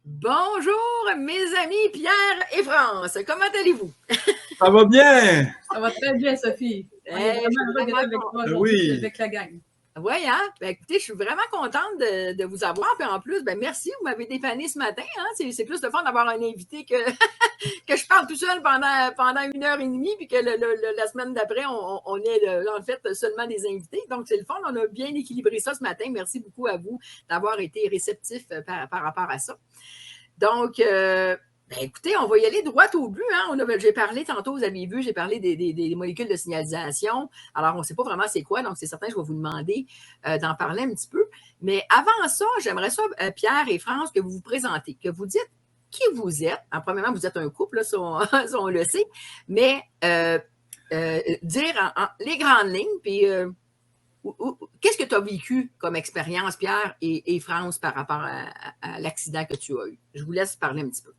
Bonjour, mes amis Pierre et France. Comment allez-vous? Ça va bien? Ça va très bien, Sophie. On est Je vraiment suis heureux d'être vraiment avec toi aujourd'hui, Oui. avec la gang. Oui, hein? Ben, écoutez, je suis vraiment contente de vous avoir. Puis en plus, ben, merci, vous m'avez dépanné ce matin. Hein? C'est plus le fun d'avoir un invité que, que je parle tout seul pendant 1 heure et demie, puis que la semaine d'après, on est en fait seulement des invités. Donc, c'est le fun. On a bien équilibré ça ce matin. Merci beaucoup à vous d'avoir été réceptifs par rapport à ça. Donc, ben écoutez, on va y aller droit au but. Hein? J'ai parlé tantôt, vous avez vu, j'ai parlé des molécules de signalisation. Alors, on ne sait pas vraiment c'est quoi, donc c'est certain que je vais vous demander d'en parler un petit peu. Mais avant ça, j'aimerais ça, Pierre et France, que vous vous présentez, que vous dites qui vous êtes. Alors, premièrement, vous êtes un couple, là, ça, on le sait, mais dire les grandes lignes, puis qu'est-ce que tu as vécu comme expérience, Pierre et France, par rapport à l'accident que tu as eu? Je vous laisse parler un petit peu.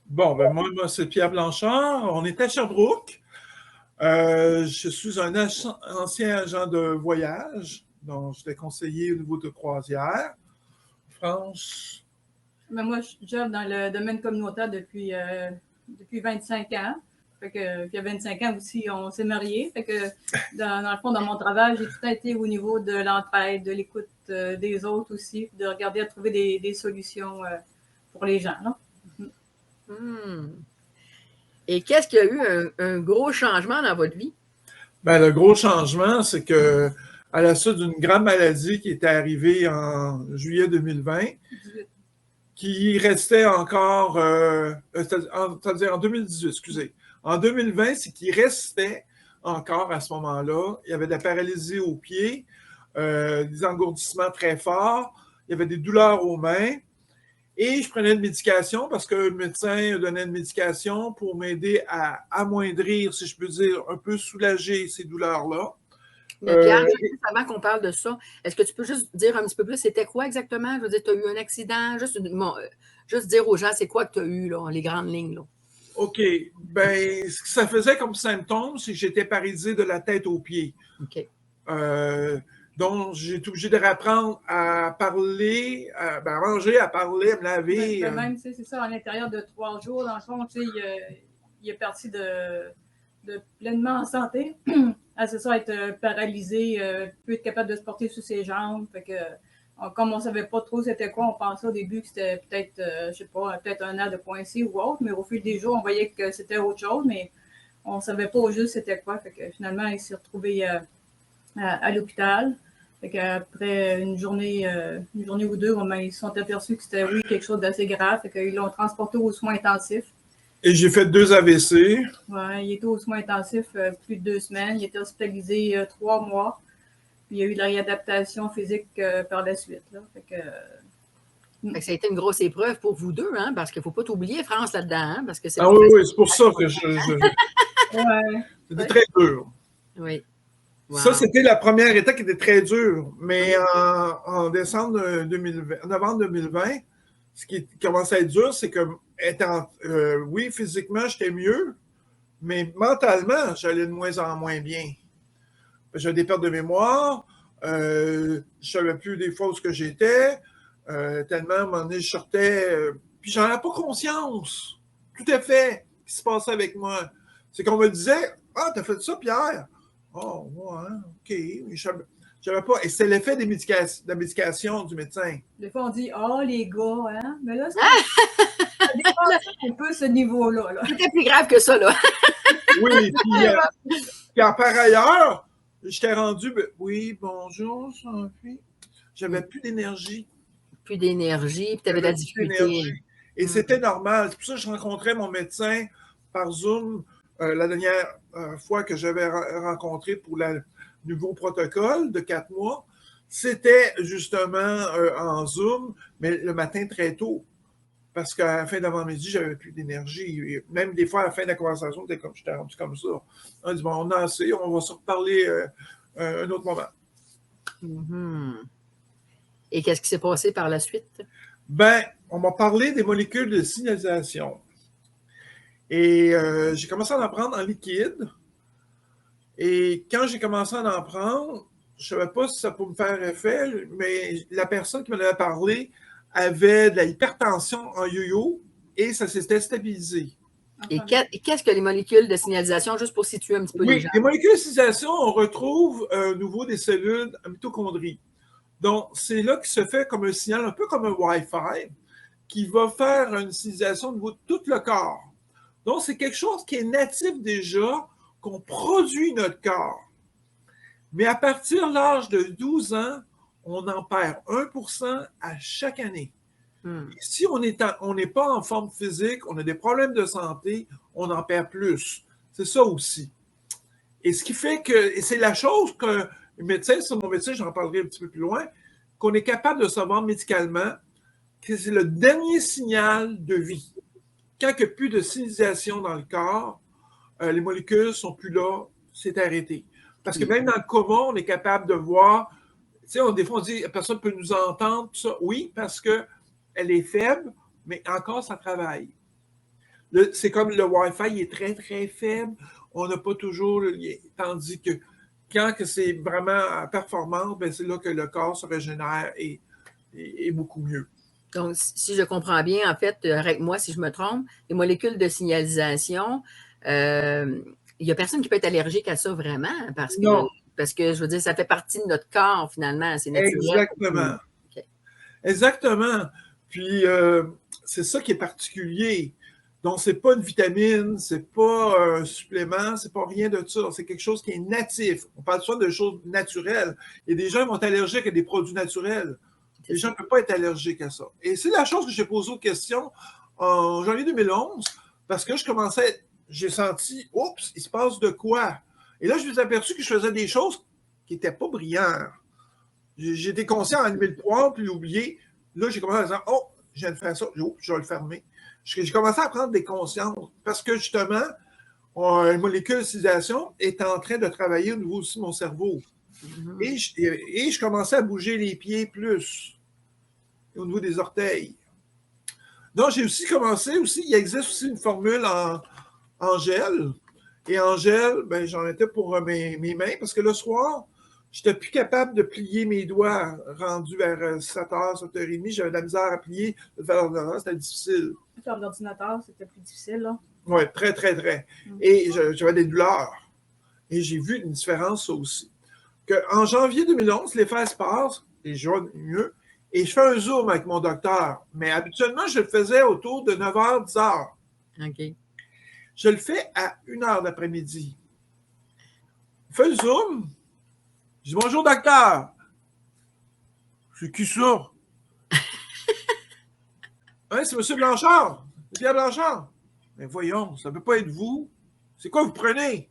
Bon, ben moi c'est Pierre Blanchard. On est à Sherbrooke. Je suis un ancien agent de voyage. Donc, j'étais conseiller au niveau de croisière. France. Mais moi, j'œuvre dans le domaine communautaire depuis 25 ans. Fait que, puis il y a 25 ans aussi, on s'est mariés. Fait que, dans le fond, dans mon travail, j'ai tout le temps été au niveau de l'entraide, de l'écoute des autres aussi, de regarder à trouver des solutions pour les gens. Là. Et qu'est-ce qu'il y a eu un gros changement dans votre vie? Ben, le gros changement, c'est que à la suite d'une grande maladie qui était arrivée en juillet 2020, qui restait encore, c'est-à-dire en 2018, excusez. En 2020, c'est qu'il restait encore à ce moment-là. Il y avait de la paralysie aux pieds, des engourdissements très forts, il y avait des douleurs aux mains. Et je prenais une médication parce que le médecin donnait une médication pour m'aider à amoindrir, si je peux dire, un peu soulager ces douleurs-là. Mais Pierre, juste avant qu'on parle de ça, est-ce que tu peux juste dire un petit peu plus, c'était quoi exactement? Je veux dire, tu as eu un accident, juste dire aux gens, c'est quoi que tu as eu, là, les grandes lignes, là? OK. Ben, ce que ça faisait comme symptôme, c'est que j'étais paralysé de la tête aux pieds. OK. Donc, j'ai été obligé de réapprendre à parler, à manger, à parler, à me laver. Même, c'est ça, à l'intérieur de 3 jours, dans le fond, il est parti de pleinement en santé. C'est ça, être paralysé, plus être capable de se porter sur ses jambes. Fait que, comme on ne savait pas trop c'était quoi, on pensait au début que c'était peut-être, je sais pas, peut-être un nerf de poinçé ou autre, mais au fil des jours, on voyait que c'était autre chose, mais on ne savait pas au juste c'était quoi. Fait que finalement, il s'est retrouvé à l'hôpital. Fait qu'après une journée ou deux, ils se sont aperçus que c'était, oui, quelque chose d'assez grave. Fait qu'ils l'ont transporté aux soins intensifs. Et j'ai fait 2 AVC. Ouais, il était aux soins intensifs plus de 2 semaines. Il était hospitalisé 3 mois. Puis il y a eu de la réadaptation physique par la suite. Là. Fait que ça a été une grosse épreuve pour vous deux, hein, parce qu'il ne faut pas t'oublier, France, là-dedans. Hein, parce que c'est oui, oui, c'est pour ça que ouais. C'était très dur. Oui. Wow. Ça, c'était la première étape qui était très dure. Mais en décembre 2020, novembre 2020, ce qui commençait à être dur, c'est que, oui, physiquement, j'étais mieux, mais mentalement, j'allais de moins en moins bien. J'avais des pertes de mémoire, je ne savais plus des fois où j'étais, tellement à un moment donné, je sortais, puis j'en avais pas conscience, tout à fait, ce qui se passait avec moi. C'est qu'on me disait, « Ah, t'as fait ça, Pierre? » Oh, ouais, OK. Je savais pas. Et c'est l'effet de la médication du médecin. Des fois, on dit, « Ah, les gars, hein? » Mais là, ça dépasse un peu ce niveau-là. Là. C'était plus grave que ça, là. Oui, puis par ailleurs, j'étais rendu, oui, bonjour, Sophie. J'avais plus d'énergie. Plus d'énergie, puis tu avais de la difficulté. Et c'était normal. C'est pour ça que je rencontrais mon médecin par Zoom la dernière fois que j'avais rencontré pour le nouveau protocole de 4 mois. C'était justement en Zoom, mais le matin très tôt. Parce qu'à la fin d'avant-midi, j'avais plus d'énergie. Même des fois, à la fin de la conversation, j'étais rendu comme ça. On dit, bon, on a assez, on va se reparler un autre moment. Mm-hmm. Et qu'est-ce qui s'est passé par la suite? Ben, on m'a parlé des molécules de signalisation. Et j'ai commencé à en prendre en liquide. Et quand j'ai commencé à en prendre, je ne savais pas si ça pouvait me faire effet, mais la personne qui m'en avait parlé avait de l'hypertension en yo-yo et ça s'était stabilisé. Et qu'est-ce que les molécules de signalisation, juste pour situer un petit peu les gens? Les molécules de signalisation, on retrouve au niveau des cellules en mitochondrie. Donc, c'est là que se fait comme un signal, un peu comme un Wi-Fi, qui va faire une signalisation au niveau de tout le corps. Donc, c'est quelque chose qui est natif déjà, qu'on produit notre corps. Mais à partir de l'âge de 12 ans, on en perd 1% à chaque année. Si on n'est pas en forme physique, on a des problèmes de santé, on en perd plus. C'est ça aussi. Et ce qui fait que, et c'est la chose que le médecin, c'est mon médecin, j'en parlerai un petit peu plus loin, qu'on est capable de savoir médicalement que c'est le dernier signal de vie. Quand il n'y a plus de signalisation dans le corps, les molécules ne sont plus là, c'est arrêté. Parce que même dans le coma, on est capable de voir, tu sais, des fois on dit, la personne peut nous entendre, tout ça. Oui, parce qu'elle est faible, mais encore, ça travaille. C'est comme le Wi-Fi, il est très, très faible. On n'a pas toujours le lien. Tandis que quand c'est vraiment performant, ben c'est là que le corps se régénère et beaucoup mieux. Donc, si je comprends bien, en fait, arrête-moi si je me trompe, les molécules de signalisation, il n'y a personne qui peut être allergique à ça vraiment, parce que, je veux dire, ça fait partie de notre corps, finalement, c'est naturel. Exactement. Okay. Exactement. Puis, c'est ça qui est particulier. Donc, ce n'est pas une vitamine, ce n'est pas un supplément, ce n'est pas rien de ça. C'est quelque chose qui est natif. On parle souvent de choses naturelles. Et des gens vont être allergiques à des produits naturels. Les gens ne peuvent pas être allergiques à ça. Et c'est la chose que j'ai posée aux questions en janvier 2011, parce que j'ai senti, oups, il se passe de quoi? Et là, je me suis aperçu que je faisais des choses qui n'étaient pas brillantes. J'étais conscient en 2003, puis oublié. Là, j'ai commencé à dire, oh, je viens de faire ça, je vais le fermer. J'ai commencé à prendre des consciences, parce que justement, une molécule de signalisation est en train de travailler au niveau aussi de mon cerveau. Et je commençais à bouger les pieds plus au niveau des orteils. Donc, j'ai aussi commencé, il existe aussi une formule en gel. Et en gel, ben, j'en étais pour mes mains parce que le soir, je n'étais plus capable de plier mes doigts rendus vers 7h, 7h30. J'avais de la misère à plier. C'était difficile. Faire l'ordinateur, c'était plus difficile, là. Oui, très, très, très. Et j'avais des douleurs. Et j'ai vu une différence, ça aussi. En janvier 2011, les fesses passent, et je vois mieux, et je fais un Zoom avec mon docteur. Mais habituellement, je le faisais autour de 9h, 10h. OK. Je le fais à 1h l'après-midi. Je fais le Zoom. Je dis « Bonjour, docteur. » C'est qui ça? Hein, c'est M. Blanchard. C'est Pierre Blanchard. Mais voyons, ça ne peut pas être vous. C'est quoi vous prenez?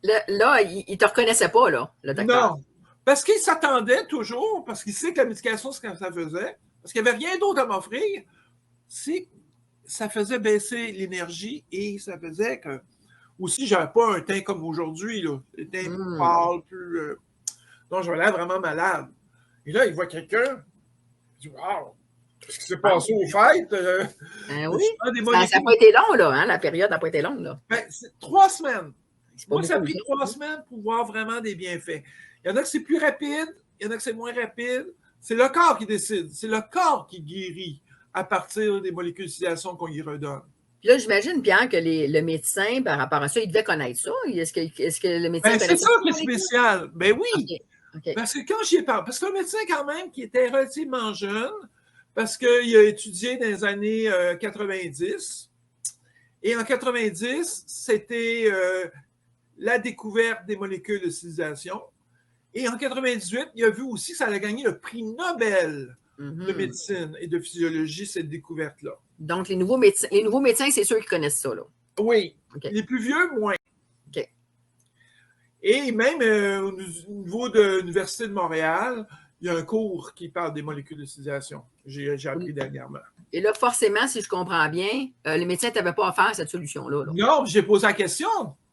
Là, il ne te reconnaissait pas, là, le docteur. Non. Parce qu'il s'attendait toujours, parce qu'il sait que la médication, c'est ce que ça faisait, parce qu'il n'y avait rien d'autre à m'offrir, c'est que ça faisait baisser l'énergie et ça faisait que. Aussi, je n'avais pas un teint comme aujourd'hui, là. Le teint plus pâle, plus. Donc, j'avais l'air vraiment malade. Et là, il voit quelqu'un, il dit waouh, qu'est-ce qui s'est passé aux fêtes? Oui. Ça n'a pas été long, là, hein? La période n'a pas été longue, là. Ben, c'est 3 semaines. Moi, ça a pris 3 semaines pour voir vraiment des bienfaits. Il y en a que c'est plus rapide, il y en a que c'est moins rapide. C'est le corps qui décide. C'est le corps qui guérit à partir des molécules de signalisation qu'on y redonne. Puis là, j'imagine, Pierre, que le médecin, par rapport à ça, il devait connaître ça. Est-ce que le médecin c'est ça qui est spécial. Ben oui. Okay. Parce que quand j'y ai parlé, parce que le médecin, quand même, qui était relativement jeune, parce qu'il a étudié dans les années 90. Et en 90, c'était la découverte des molécules de signalisation. Et en 98, il a vu aussi que ça allait gagner le prix Nobel de médecine et de physiologie, cette découverte-là. Donc, les nouveaux médecins, c'est ceux qui connaissent ça, là. Oui. Okay. Les plus vieux, moins. OK. Et même au niveau de l'Université de Montréal, il y a un cours qui parle des molécules de signalisation. J'ai appris dernièrement. Et là, forcément, si je comprends bien, les médecins ne t'avaient pas offert cette solution-là. Là. Non, j'ai posé la question.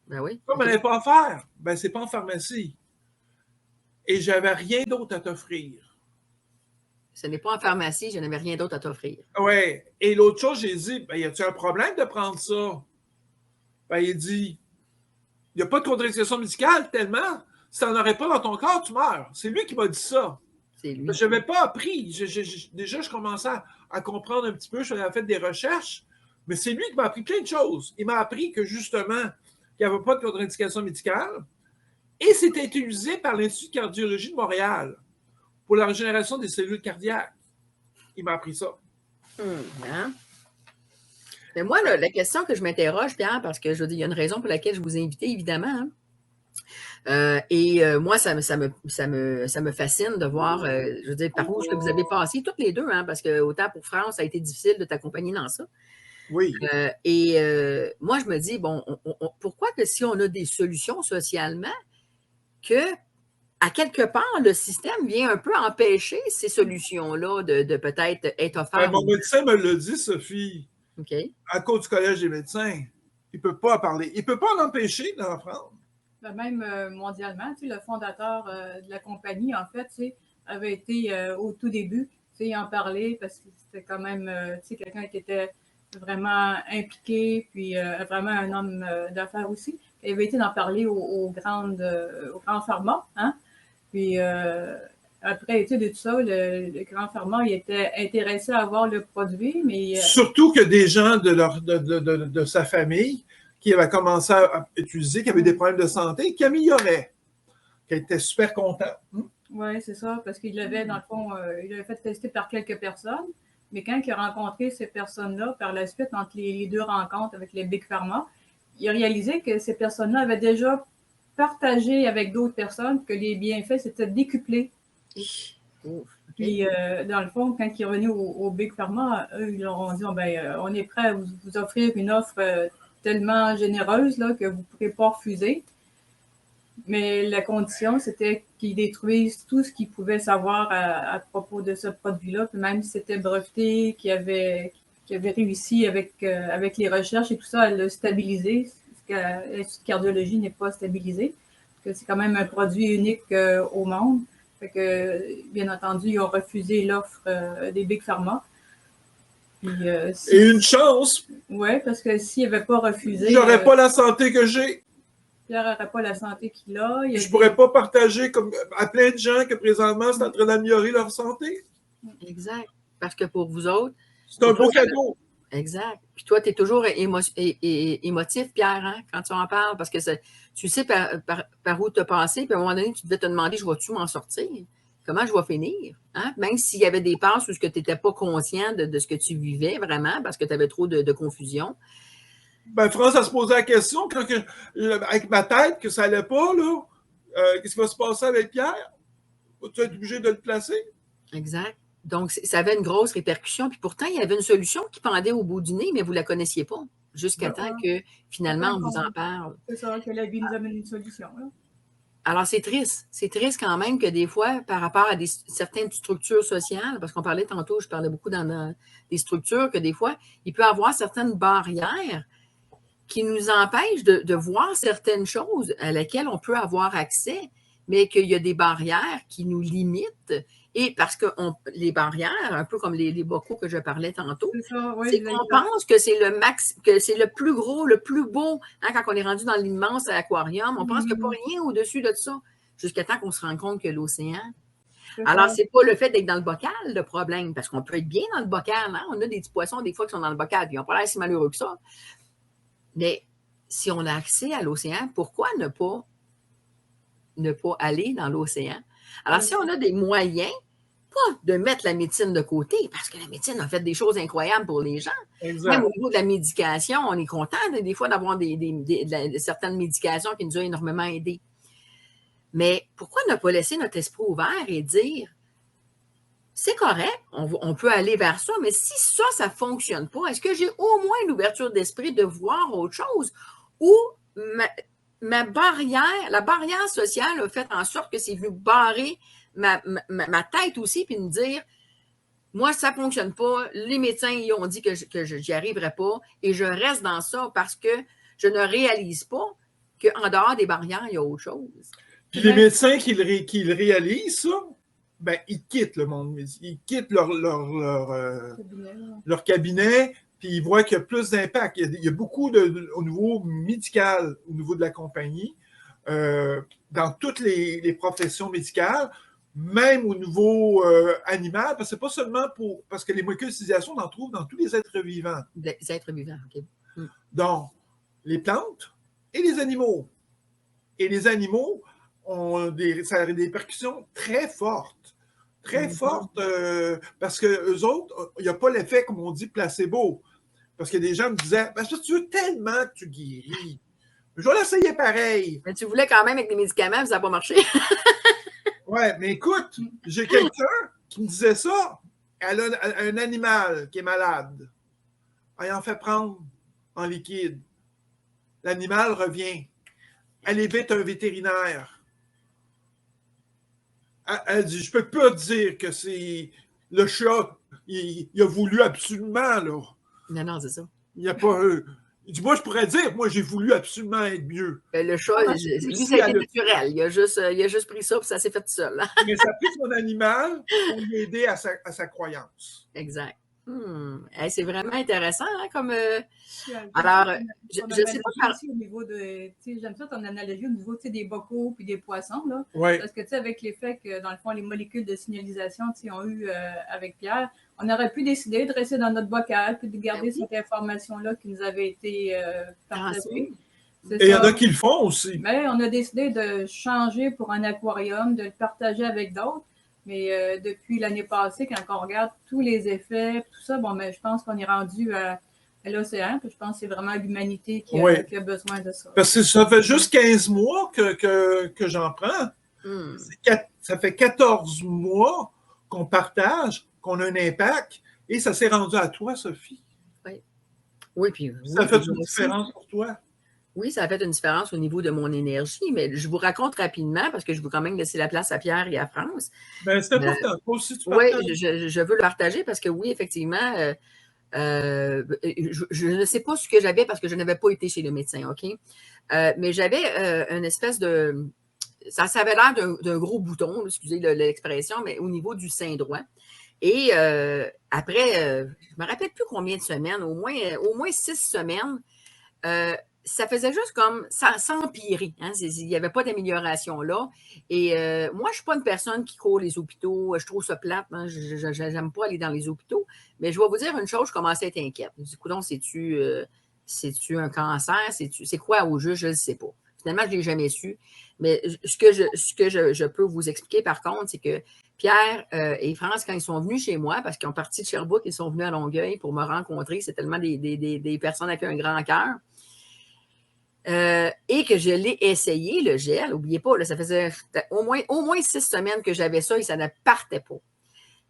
Ben oui. Comme elle n'avait pas offert, ben c'est pas en pharmacie. Et je n'avais rien d'autre à t'offrir. Ce n'est pas en pharmacie, je n'avais rien d'autre à t'offrir. Oui. Et l'autre chose, j'ai dit, ben, y a-t-il un problème de prendre ça? Ben, il dit, il n'y a pas de contre-indication médicale tellement. Si tu n'en aurais pas dans ton corps, tu meurs. C'est lui qui m'a dit ça. C'est lui. Je n'avais pas appris. Déjà, je commençais à comprendre un petit peu. J'avais fait des recherches. Mais c'est lui qui m'a appris plein de choses. Il m'a appris que, justement, qu'il n'y avait pas de contre-indication médicale. Et c'était utilisé par l'Institut de cardiologie de Montréal pour la régénération des cellules cardiaques. Il m'a appris ça. Hein? Mais moi, là, la question que je m'interroge, Pierre, parce que je veux dire, il y a une raison pour laquelle je vous ai invité, évidemment. Hein. Moi, ça me fascine de voir, je veux dire, par où est-ce que vous avez passé, toutes les deux, hein, parce que autant pour France, ça a été difficile de t'accompagner dans ça. Oui. Moi, je me dis, bon, pourquoi que si on a des solutions socialement, que à quelque part, le système vient un peu empêcher ces solutions-là de peut-être être offertes. Mon médecin me l'a dit, Sophie. OK. À cause du Collège des médecins. Il ne peut pas en parler. Il ne peut pas l'empêcher d'en prendre. Même mondialement, le fondateur de la compagnie, en fait, avait été au tout début, il en parlait parce que c'était quand même quelqu'un qui était vraiment impliqué, puis vraiment un homme d'affaires aussi. Il avait été d'en parler aux grands pharma, hein? Puis après l'étude de tout ça, le grand pharma, il était intéressé à avoir le produit, mais... Surtout que des gens de sa famille qui avaient commencé à utiliser, qui avaient des problèmes de santé, qui amélioraient, qui étaient super contents. Oui, c'est ça, parce qu'il l'avait, dans le fond, il l'avait fait tester par quelques personnes, mais quand il a rencontré ces personnes-là, par la suite, entre les deux rencontres avec les Big Pharma, il a réalisé que ces personnes-là avaient déjà partagé avec d'autres personnes que les bienfaits s'étaient décuplés. Puis, dans le fond, quand il est revenu au Big Pharma, eux, ils leur ont dit, on est prêt à vous offrir une offre tellement généreuse là, que vous ne pourrez pas refuser. Mais la condition, c'était qu'ils détruisent tout ce qu'ils pouvaient savoir à propos de ce produit-là, puis même si c'était breveté, qui avait réussi avec les recherches et tout ça à le stabiliser, parce que l'Institut de cardiologie n'est pas stabilisé, parce que c'est quand même un produit unique au monde. Fait que, bien entendu, ils ont refusé l'offre des Big Pharma. Puis, et une chance! Oui, parce que s'ils n'avaient pas refusé... J'aurais pas la santé que j'ai. Pierre n'aurait pas la santé qu'il a. Je ne pourrais pas partager comme à plein de gens que présentement, c'est en train d'améliorer leur santé. Exact. Parce que pour vous autres... C'est un beau cadeau. Exact. Puis toi, tu es toujours émotif, Pierre, hein, quand tu en parles, parce que tu sais par où tu as passé, puis à un moment donné, tu devais te demander, je vais-tu m'en sortir? Comment je vais finir? Hein? Même s'il y avait des passes où tu n'étais pas conscient de ce que tu vivais vraiment, parce que tu avais trop de confusion. France, elle se posait la question, avec ma tête, que ça n'allait pas, là. Qu'est-ce qui va se passer avec Pierre? Vas-tu être obligé de le placer? Exact. Donc, ça avait une grosse répercussion. Puis pourtant, il y avait une solution qui pendait au bout du nez, mais vous ne la connaissiez pas. Jusqu'à temps que, finalement, on vous en parle. C'est ça, que la vie nous amène une solution. Là. Alors, c'est triste. C'est triste quand même que des fois, par rapport à certaines structures sociales, parce qu'on parlait tantôt, je parlais beaucoup dans des structures, que des fois, il peut y avoir certaines barrières qui nous empêchent de voir certaines choses à lesquelles on peut avoir accès, mais qu'il y a des barrières qui nous limitent. Et parce que les barrières, un peu comme les bocaux que je parlais tantôt, c'est qu'on pense que c'est le max, que c'est le plus gros, le plus beau. Hein, quand on est rendu dans l'immense aquarium, on pense qu'il n'y a pas rien au-dessus de ça, jusqu'à temps qu'on se rende compte que l'océan. Alors, c'est pas le fait d'être dans le bocal le problème, parce qu'on peut être bien dans le bocal. Hein? On a des petits poissons, des fois, qui sont dans le bocal, puis ils n'ont pas l'air si malheureux que ça. Mais si on a accès à l'océan, pourquoi ne pas aller dans l'océan? Alors, si on a des moyens, pas de mettre la médecine de côté, parce que la médecine a fait des choses incroyables pour les gens. Exact. Même au niveau de la médication, on est content des fois d'avoir certaines médications qui nous ont énormément aidés. Mais pourquoi ne pas laisser notre esprit ouvert et dire, c'est correct, on peut aller vers ça, mais si ça ne fonctionne pas, est-ce que j'ai au moins l'ouverture d'esprit de voir autre chose? Ou la barrière sociale a fait en sorte que c'est venu barrer ma tête aussi, puis me dire, moi, ça ne fonctionne pas, les médecins ils ont dit que je n'y arriverai pas, et je reste dans ça parce que je ne réalise pas qu'en dehors des barrières, il y a autre chose. Puis les médecins qui le réalisent, ça, ils quittent le monde, ils quittent leur cabinet, puis ils voient qu'il y a plus d'impact. Il y a beaucoup au niveau médical, au niveau de la compagnie, dans toutes les professions médicales, même au niveau animal, parce que c'est pas seulement parce que les molécules de civilisation, on en trouve dans tous les êtres vivants. Des êtres vivants, OK. Donc, les plantes et les animaux. Et les animaux ça a des répercussions très fortes. Très fortes, parce qu'eux autres, il n'y a pas l'effet, comme on dit, placebo. Parce que des gens me disaient, ben, tu veux tellement que tu guéris. Je vais l'essayer pareil. Mais tu voulais quand même avec des médicaments, ça n'a pas marché. Ouais, mais écoute, j'ai quelqu'un qui me disait ça. Elle a un animal qui est malade. Elle en fait prendre en liquide. L'animal revient. Elle évite un vétérinaire. Elle dit, je peux pas dire que c'est le chat. Il a voulu absolument, là. Non, c'est ça. Il n'y a pas. Il dit, moi, je pourrais dire, moi, j'ai voulu absolument être mieux. Le chat, lui, ça a été naturel. Il a juste pris ça, puis ça s'est fait tout seul. Mais ça a pris son animal pour lui aider à sa croyance. Exact. Hey, c'est vraiment intéressant, hein, comme. Alors, je sais pas. Au niveau de, j'aime ça ton analogie au niveau des bocaux puis des poissons. Là. Ouais. Parce que avec l'effet que, dans le fond, les molécules de signalisation ont eu avec Pierre, on aurait pu décider de rester dans notre bocal puis de garder cette information-là qui nous avait été partagée. Et il y en a qui le font aussi. Mais on a décidé de changer pour un aquarium, de le partager avec d'autres. Mais depuis l'année passée, quand on regarde tous les effets, tout ça, bon, mais je pense qu'on est rendu à l'océan. Je pense que c'est vraiment l'humanité qui a besoin de ça. Parce que ça fait juste 15 mois que j'en prends. Ça fait 14 mois qu'on partage, qu'on a un impact, et ça s'est rendu à toi, Sophie. Oui, puis ça fait une différence pour toi. Oui, ça a fait une différence au niveau de mon énergie, mais je vous raconte rapidement parce que je veux quand même laisser la place à Pierre et à France. Ben, c'est important. Aussi, oui, je veux le partager parce que oui, effectivement, je ne sais pas ce que j'avais parce que je n'avais pas été chez le médecin, OK? Mais j'avais une espèce de... Ça avait l'air d'un gros bouton, excusez l'expression, mais au niveau du sein droit. Et après, je ne me rappelle plus combien de semaines, au moins 6 semaines, ça faisait juste comme ça s'empirer. Hein? Il n'y avait pas d'amélioration là. Et moi, je ne suis pas une personne qui court les hôpitaux. Je trouve ça plate. Hein? Je n'aime pas aller dans les hôpitaux. Mais je vais vous dire une chose, je commençais à être inquiète. Je me dis, coudonc, c'est-tu un cancer? C'est quoi au juste? Je ne sais pas. Finalement, je ne l'ai jamais su. Mais ce que je peux vous expliquer, par contre, c'est que Pierre et France, quand ils sont venus chez moi, parce qu'ils ont parti de Sherbrooke, ils sont venus à Longueuil pour me rencontrer. C'est tellement des personnes avec un grand cœur. Et que je l'ai essayé, le gel. N'oubliez pas, là, ça faisait au moins 6 semaines que j'avais ça et ça ne partait pas.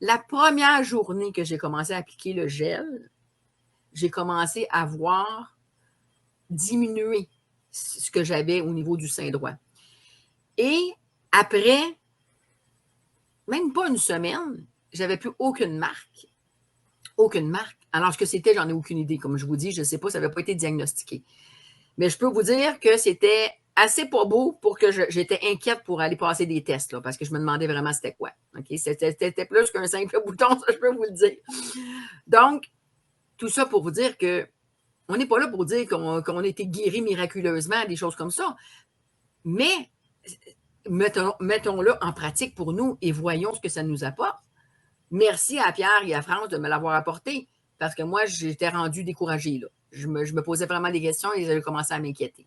La première journée que j'ai commencé à appliquer le gel, j'ai commencé à voir diminuer ce que j'avais au niveau du sein droit. Et après, même pas une semaine, j'avais plus aucune marque. Aucune marque. Alors, ce que c'était, j'en ai aucune idée. Comme je vous dis, je ne sais pas, ça n'avait pas été diagnostiqué. Mais je peux vous dire que c'était assez pas beau pour que j'étais inquiète pour aller passer des tests, là, parce que je me demandais vraiment c'était quoi. Okay? C'était plus qu'un simple bouton, ça, je peux vous le dire. Donc, tout ça pour vous dire que on n'est pas là pour dire qu'on a été guéri miraculeusement, des choses comme ça. Mais mettons-le en pratique pour nous et voyons ce que ça nous apporte. Merci à Pierre et à France de me l'avoir apporté, parce que moi, j'étais rendue découragée, là. Je me posais vraiment des questions et j'avais commencé à m'inquiéter.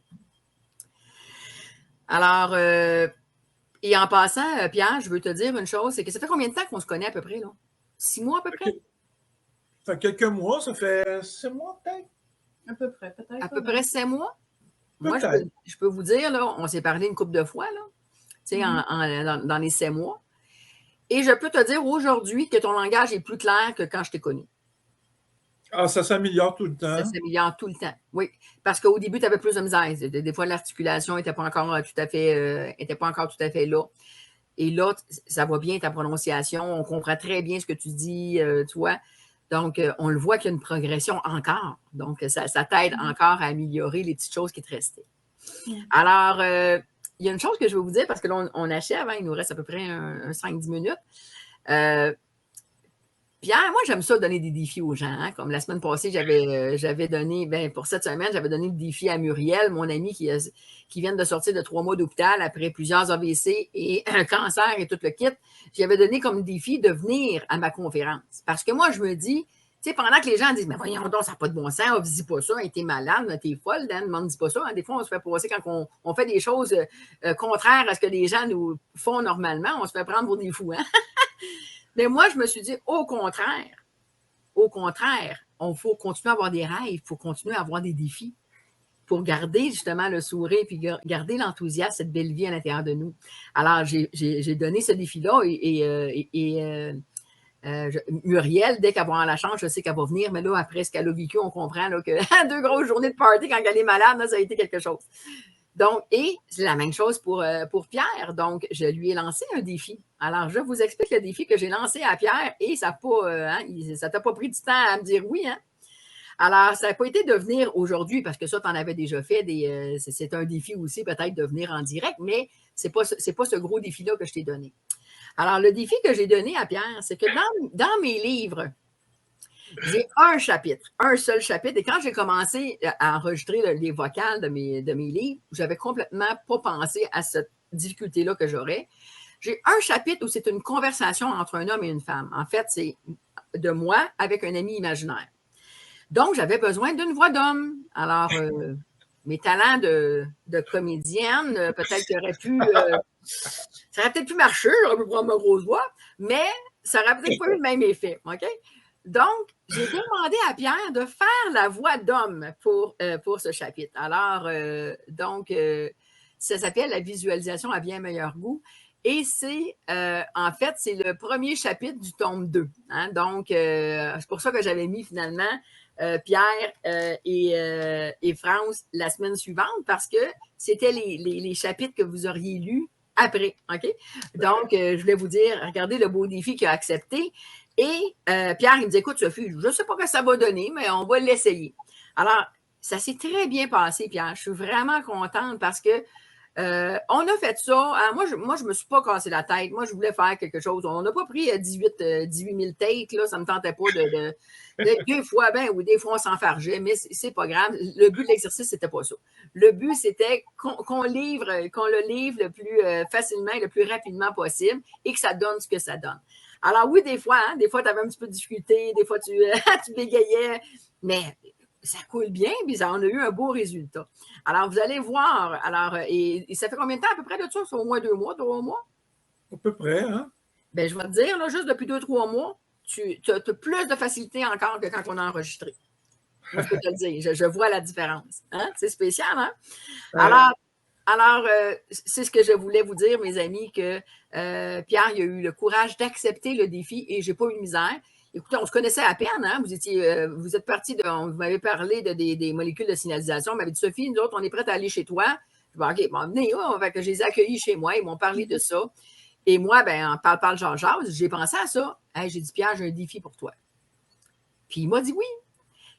Alors, et en passant, Pierre, je veux te dire une chose, c'est que ça fait combien de temps qu'on se connaît à peu près, là? 6 mois à peu près? Ça fait quelques mois, ça fait 6 mois peut-être? À peu près, peut-être. À peu près 7 mois? Moi, je peux vous dire, là, on s'est parlé une couple de fois, là, tu sais, dans les 7 mois. Et je peux te dire aujourd'hui que ton langage est plus clair que quand je t'ai connu. Ah, ça s'améliore tout le temps. Ça s'améliore tout le temps, oui. Parce qu'au début, tu avais plus de misère. Des fois, l'articulation n'était pas encore tout à fait là. Et là, ça va bien ta prononciation. On comprend très bien ce que tu dis, tu vois. Donc, on le voit qu'il y a une progression encore. Donc, ça t'aide encore à améliorer les petites choses qui te restaient. Alors, il y a une chose que je vais vous dire, parce que là, on achève, hein, il nous reste à peu près un 5-10 minutes. Pierre, il y a une chose que je veux vous dire, parce que là, on achève, hein, il nous reste à peu près un 5-10 minutes. Pierre, il y a une chose que je veux vous dire, parce que là, on achève, hein, il nous reste à peu près un 5-10 minutes. Pierre, il y a une chose que je veux vous dire, parce que là, on achève, hein, il nous reste à peu près un 5-10 minutes. Pierre, moi, j'aime ça donner des défis aux gens. Hein. Comme la semaine passée, j'avais donné, pour cette semaine, j'avais donné le défi à Muriel, mon amie qui vient de sortir de 3 mois d'hôpital après plusieurs AVC et un cancer et tout le kit. J'avais donné comme défi de venir à ma conférence. Parce que moi, je me dis, tu sais, pendant que les gens disent, mais voyons donc, ça n'a pas de bon sens, on ne dit pas ça, t'es malade, t'es folle, Dan, ne dit pas ça. Hein. Des fois, on se fait passer quand on fait des choses contraires à ce que les gens nous font normalement, on se fait prendre pour des fous. Hein? Mais moi, je me suis dit, au contraire, il faut continuer à avoir des rêves, il faut continuer à avoir des défis pour garder justement le sourire puis garder l'enthousiasme, cette belle vie à l'intérieur de nous. Alors, j'ai donné ce défi-là Muriel, dès qu'elle va avoir la chance, je sais qu'elle va venir, mais là, après ce qu'elle a vécu, on comprend là, que 2 grosses journées de party quand elle est malade, là, ça a été quelque chose. Donc, et c'est la même chose pour Pierre. Donc, je lui ai lancé un défi. Alors, je vous explique le défi que j'ai lancé à Pierre et ça t'a pas pris du temps à me dire oui. Hein? Alors, ça n'a pas été de venir aujourd'hui parce que ça, tu en avais déjà fait. C'est un défi aussi peut-être de venir en direct, mais c'est pas ce gros défi-là que je t'ai donné. Alors, le défi que j'ai donné à Pierre, c'est que dans mes livres, j'ai un seul chapitre. Et quand j'ai commencé à enregistrer les vocales de mes livres, j'avais complètement pas pensé à cette difficulté-là que j'aurais. J'ai un chapitre où c'est une conversation entre un homme et une femme. En fait, c'est de moi avec un ami imaginaire. Donc, j'avais besoin d'une voix d'homme. Alors, mes talents de comédienne, peut-être qu'il aurait pu... ça aurait peut-être pu marcher, j'aurais pu prendre ma grosse voix, mais ça aurait peut-être pas eu le même effet. OK? Donc, j'ai demandé à Pierre de faire la voix d'homme pour ce chapitre. Alors, ça s'appelle la visualisation à bien meilleur goût. Et en fait, c'est le premier chapitre du tome 2. Hein? Donc, c'est pour ça que j'avais mis finalement Pierre et France la semaine suivante parce que c'était les chapitres que vous auriez lus après. OK? Donc, je voulais vous dire, regardez le beau défi qu'il a accepté. Et Pierre, il me dit, écoute, Sophie, je ne sais pas ce que ça va donner, mais on va l'essayer. Alors, ça s'est très bien passé, Pierre. Je suis vraiment contente parce que on a fait ça. Hein, moi, je ne me suis pas cassé la tête. Moi, je voulais faire quelque chose. On n'a pas pris 18 000 takes. Là, ça ne me tentait pas des fois, des fois, on s'enfargeait, mais c'est pas grave. Le but de l'exercice, c'était pas ça. Le but, c'était qu'on le livre le plus facilement et le plus rapidement possible et que ça donne ce que ça donne. Alors oui, des fois, tu avais un petit peu de difficulté, des fois, tu bégayais, mais ça coule bien, puis on a eu un beau résultat. Alors, vous allez voir. Alors, et ça fait combien de temps à peu près de ça? C'est au moins 2 mois, 3 mois? À peu près, hein? Bien, je vais te dire, là, juste depuis 2-3 mois, tu as plus de facilité encore que quand on a enregistré. Moi, je peux te le dire. Je vois la différence. Hein? C'est spécial, hein? Alors, c'est ce que je voulais vous dire, mes amis, que Pierre, il a eu le courage d'accepter le défi et j'ai pas eu de misère. Écoutez, on se connaissait à peine, hein? Vous êtes parti vous m'avez parlé des molécules de signalisation. Vous m'avez dit, Sophie, nous autres, on est prêts à aller chez toi. Je dis, OK, bon, venez, fait que je les ai accueillis chez moi. Ils m'ont parlé de ça. Et moi, en parle, j'ai pensé à ça. Hey, j'ai dit, Pierre, j'ai un défi pour toi. Puis il m'a dit oui.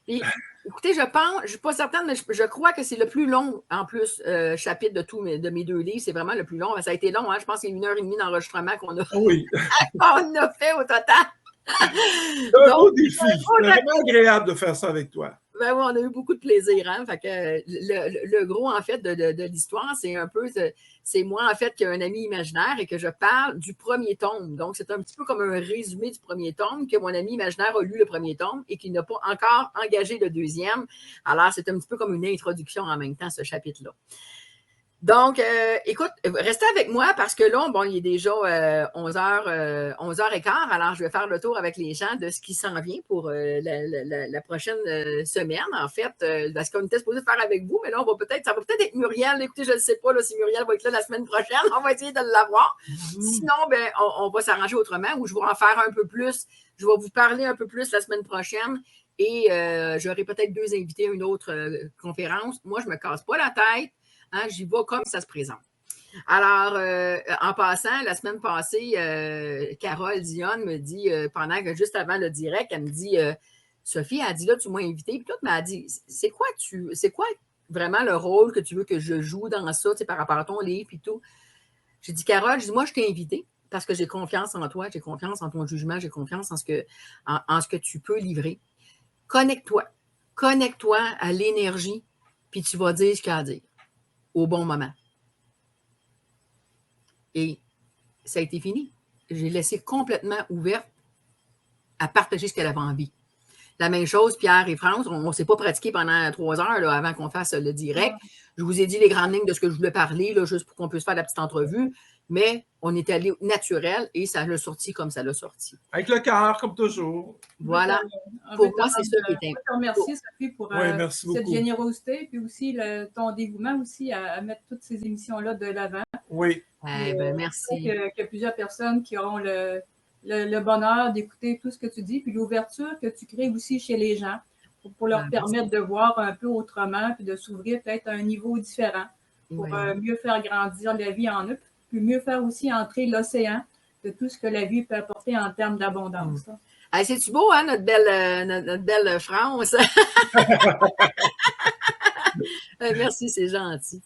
Et, écoutez, je ne suis pas certaine, mais je crois que c'est le plus long, en plus, chapitre de mes 2 livres. C'est vraiment le plus long. Ça a été long, hein? Je pense qu'il y a 1h30 d'enregistrement qu'on a fait au total. C'est un beau défi. C'est vraiment agréable de faire ça avec toi. Ben oui, on a eu beaucoup de plaisir. Hein? Fait que le gros, en fait, de l'histoire, c'est un peu, c'est moi, en fait, qui ai un ami imaginaire et que je parle du premier tome. Donc, c'est un petit peu comme un résumé du premier tome, que mon ami imaginaire a lu le premier tome et qu'il n'a pas encore engagé le deuxième. Alors, c'est un petit peu comme une introduction en même temps, ce chapitre-là. Donc, écoute, restez avec moi parce que là, bon, il est déjà 11h15. Alors, je vais faire le tour avec les gens de ce qui s'en vient pour la prochaine semaine, en fait. Parce qu'on était supposé faire avec vous, mais là, ça va peut-être être Muriel. Écoutez, je ne sais pas là, si Muriel va être là la semaine prochaine. On va essayer de l'avoir. Sinon, on va s'arranger autrement ou je vais en faire un peu plus. Je vais vous parler un peu plus la semaine prochaine. Et j'aurai peut-être 2 invités à une autre conférence. Moi, je ne me casse pas la tête. Hein, j'y vais comme ça se présente. Alors, en passant, la semaine passée, Carole Dionne me dit, pendant que juste avant le direct, elle me dit, Sophie, elle dit là, tu m'as invité, puis tout, mais elle dit, c'est quoi vraiment le rôle que tu veux que je joue dans ça, par rapport à ton livre et tout? J'ai dit, Carole, moi, je t'ai invité parce que j'ai confiance en toi, j'ai confiance en ton jugement, j'ai confiance en ce que tu peux livrer. Connecte-toi. Connecte-toi à l'énergie, puis tu vas dire ce qu'il y a à dire au bon moment. Et ça a été fini. J'ai laissé complètement ouverte à partager ce qu'elle avait envie. La même chose, Pierre et France, on ne s'est pas pratiqué pendant 3 heures là, avant qu'on fasse le direct. Je vous ai dit les grandes lignes de ce que je voulais parler, là, juste pour qu'on puisse faire la petite entrevue, mais on est allé naturel et ça l'a sorti comme ça l'a sorti. Avec le cœur, comme toujours. Voilà. Pour moi, c'est ça qui est important. Je te remercie, Sophie, pour merci cette beaucoup. générosité, puis aussi ton dévouement aussi à mettre toutes ces émissions-là de l'avant. Oui. Merci. Il y a plusieurs personnes qui auront le bonheur d'écouter tout ce que tu dis, puis l'ouverture que tu crées aussi chez les gens pour leur permettre de voir un peu autrement, puis de s'ouvrir peut-être à un niveau différent pour mieux faire grandir la vie en eux, puis mieux faire aussi entrer l'océan de tout ce que la vie peut apporter en termes d'abondance. C'est-tu beau, hein, notre belle France? Merci, c'est gentil.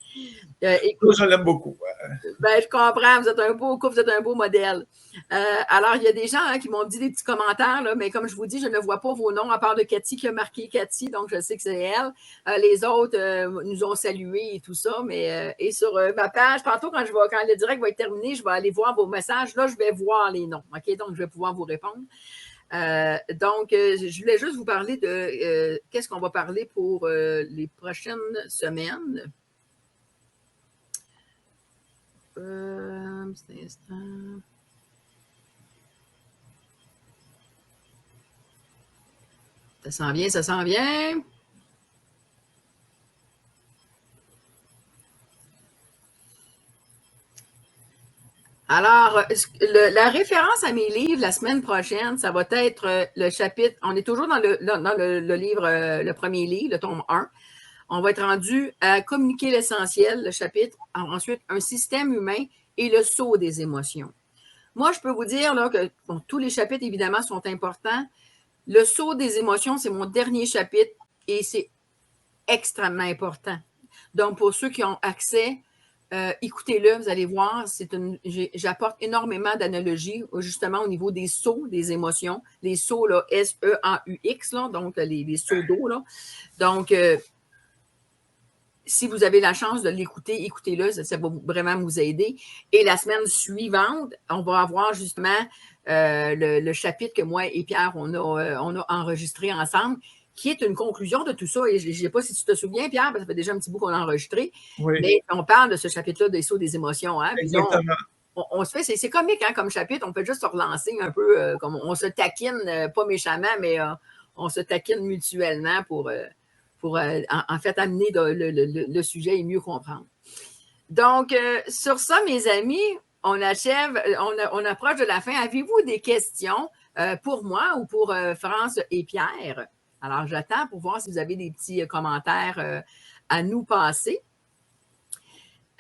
Écoute, je l'aime beaucoup. Je comprends, vous êtes un beau couple, vous êtes un beau modèle. Alors, il y a des gens qui m'ont dit des petits commentaires, là, mais comme je vous dis, je ne vois pas vos noms, à part de Cathy qui a marqué Cathy, donc je sais que c'est elle. Les autres nous ont salués et tout ça, mais et sur ma page, tantôt, quand le direct va être terminé, je vais aller voir vos messages. Là, je vais voir les noms, OK? Donc, je vais pouvoir vous répondre. Donc, je voulais juste vous parler de qu'est-ce qu'on va parler pour les prochaines semaines. Petit instant. Ça s'en vient, ça s'en vient. Alors, la référence à mes livres la semaine prochaine, ça va être le chapitre, on est toujours dans le livre, le premier livre, le tome 1. On va être rendu à communiquer l'essentiel, le chapitre, ensuite un système humain et le saut des émotions. Moi, je peux vous dire là, que tous les chapitres, évidemment, sont importants. Le saut des émotions, c'est mon dernier chapitre et c'est extrêmement important. Donc, pour ceux qui ont accès, écoutez-le, vous allez voir, j'apporte énormément d'analogies justement au niveau des sauts des émotions. Les sauts, là, S-E-A-U-X, là, donc les sauts d'eau. Là. Donc, si vous avez la chance de l'écouter, écoutez-le, ça va vraiment vous aider. Et la semaine suivante, on va avoir justement le chapitre que moi et Pierre, on a enregistré ensemble, qui est une conclusion de tout ça. Et je ne sais pas si tu te souviens, Pierre, parce que ça fait déjà un petit bout qu'on a enregistré, mais on parle de ce chapitre-là des sauts des émotions. Hein? Exactement. On se fait, c'est comique hein, comme chapitre, on peut juste se relancer un peu, comme on se taquine, pas méchamment, mais on se taquine mutuellement pour en fait amener le sujet et mieux comprendre. Donc, sur ça, mes amis, on achève, on approche de la fin. Avez-vous des questions pour moi ou pour France et Pierre? Alors, j'attends pour voir si vous avez des petits commentaires à nous passer.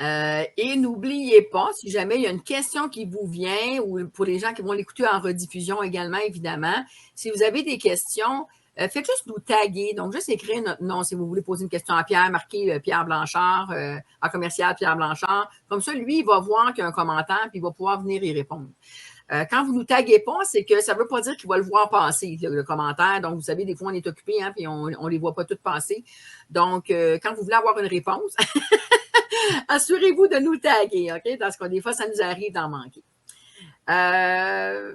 Et n'oubliez pas, si jamais il y a une question qui vous vient, ou pour les gens qui vont l'écouter en rediffusion également, évidemment, si vous avez des questions, faites juste nous taguer. Donc, juste écrire notre nom si vous voulez poser une question à Pierre, marquez Pierre Blanchard, en commercial Pierre Blanchard. Comme ça, lui, il va voir qu'il y a un commentaire, puis il va pouvoir venir y répondre. Quand vous ne nous taguez pas, c'est que ça ne veut pas dire qu'il va le voir passer, le commentaire. Donc, vous savez, des fois, on est occupé, hein, puis on ne les voit pas toutes passer. Donc, quand vous voulez avoir une réponse, assurez-vous de nous taguer, OK? Parce que des fois, ça nous arrive d'en manquer. Je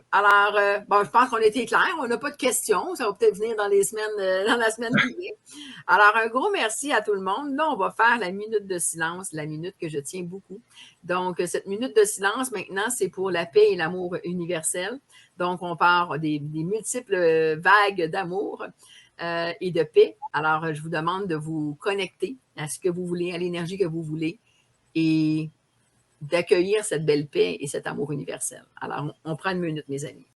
pense qu'on a été clair. On n'a pas de questions. Ça va peut-être venir dans la semaine qui vient. Alors, un gros merci à tout le monde. Là, on va faire la minute de silence, la minute que je tiens beaucoup. Donc, cette minute de silence, maintenant, c'est pour la paix et l'amour universel. Donc, on part des multiples vagues d'amour et de paix. Alors, je vous demande de vous connecter à ce que vous voulez, à l'énergie que vous voulez et d'accueillir cette belle paix et cet amour universel. Alors, on prend une minute, mes amis.